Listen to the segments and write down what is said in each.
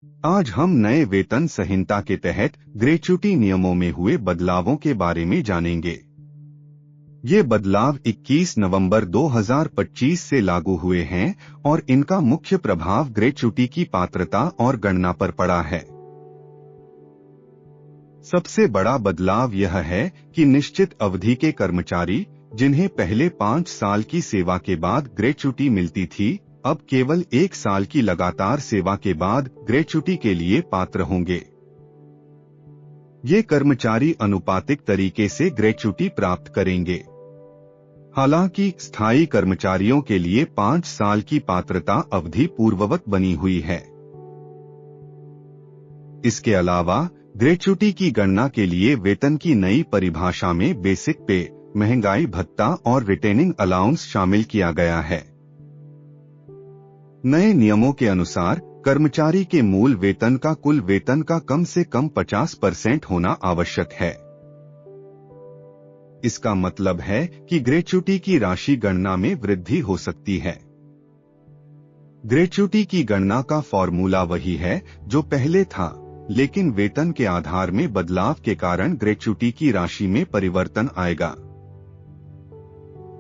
आज हम नए वेतन संहिता के तहत ग्रेच्युटी नियमों में हुए बदलावों के बारे में जानेंगे। ये बदलाव 21 नवंबर 2025 से लागू हुए हैं और इनका मुख्य प्रभाव ग्रेच्युटी की पात्रता और गणना पर पड़ा है। सबसे बड़ा बदलाव यह है कि निश्चित अवधि के कर्मचारी, जिन्हें पहले 5 साल की सेवा के बाद ग्रेच्युटी मिलती थी, अब केवल 1 साल की लगातार सेवा के बाद ग्रेच्युटी के लिए पात्र होंगे। ये कर्मचारी अनुपातिक तरीके से ग्रेच्युटी प्राप्त करेंगे। हालांकि स्थायी कर्मचारियों के लिए 5 साल की पात्रता अवधि पूर्ववत बनी हुई है। इसके अलावा ग्रेच्युटी की गणना के लिए वेतन की नई परिभाषा में बेसिक पे, महंगाई भत्ता और रिटेनिंग अलाउंस शामिल किया गया है। नए नियमों के अनुसार कर्मचारी के मूल वेतन का कुल वेतन का कम से कम 50% होना आवश्यक है। इसका मतलब है कि ग्रेच्युटी की राशि गणना में वृद्धि हो सकती है। ग्रेच्युटी की गणना का फॉर्मूला वही है जो पहले था, लेकिन वेतन के आधार में बदलाव के कारण ग्रेच्युटी की राशि में परिवर्तन आएगा।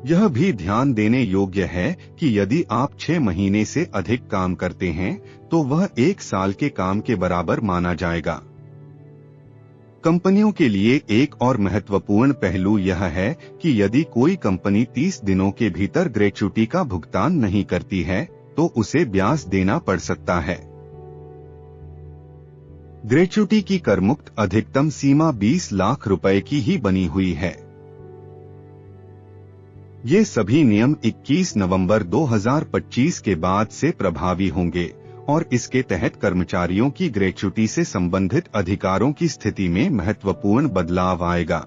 यह भी ध्यान देने योग्य है कि यदि आप 6 महीने से अधिक काम करते हैं तो वह 1 साल के काम के बराबर माना जाएगा। कंपनियों के लिए एक और महत्वपूर्ण पहलू यह है कि यदि कोई कंपनी 30 दिनों के भीतर ग्रेच्युटी का भुगतान नहीं करती है तो उसे ब्याज देना पड़ सकता है। ग्रेच्युटी की करमुक्त अधिकतम सीमा 20 लाख रुपए की ही बनी हुई है। ये सभी नियम 21 नवंबर 2025 के बाद से प्रभावी होंगे और इसके तहत कर्मचारियों की ग्रेच्युटी से संबंधित अधिकारों की स्थिति में महत्वपूर्ण बदलाव आएगा।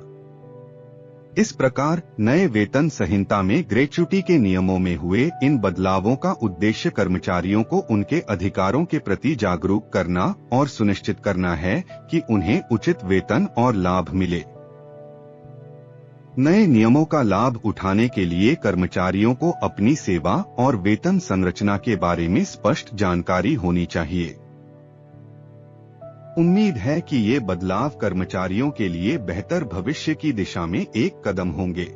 इस प्रकार नए वेतन संहिता में ग्रेच्युटी के नियमों में हुए इन बदलावों का उद्देश्य कर्मचारियों को उनके अधिकारों के प्रति जागरूक करना और सुनिश्चित करना है कि उन्हें उचित वेतन और लाभ मिले। नए नियमों का लाभ उठाने के लिए कर्मचारियों को अपनी सेवा और वेतन संरचना के बारे में स्पष्ट जानकारी होनी चाहिए। उम्मीद है कि ये बदलाव कर्मचारियों के लिए बेहतर भविष्य की दिशा में एक कदम होंगे।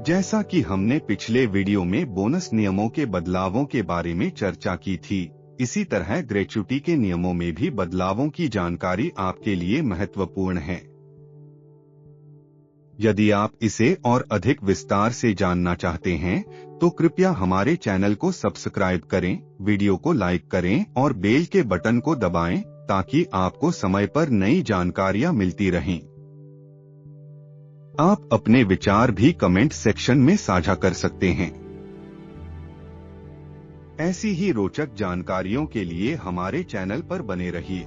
जैसा कि हमने पिछले वीडियो में बोनस नियमों के बदलावों के बारे में चर्चा की थी, इसी तरह ग्रेच्युटी के नियमों में भी बदलावों की जानकारी आपके लिए महत्वपूर्ण है। यदि आप इसे और अधिक विस्तार से जानना चाहते हैं तो कृपया हमारे चैनल को सब्सक्राइब करें, वीडियो को लाइक करें और बेल के बटन को दबाएं ताकि आपको समय पर नई जानकारियां मिलती रहें। आप अपने विचार भी कमेंट सेक्शन में साझा कर सकते हैं। ऐसी ही रोचक जानकारियों के लिए हमारे चैनल पर बने रहिए।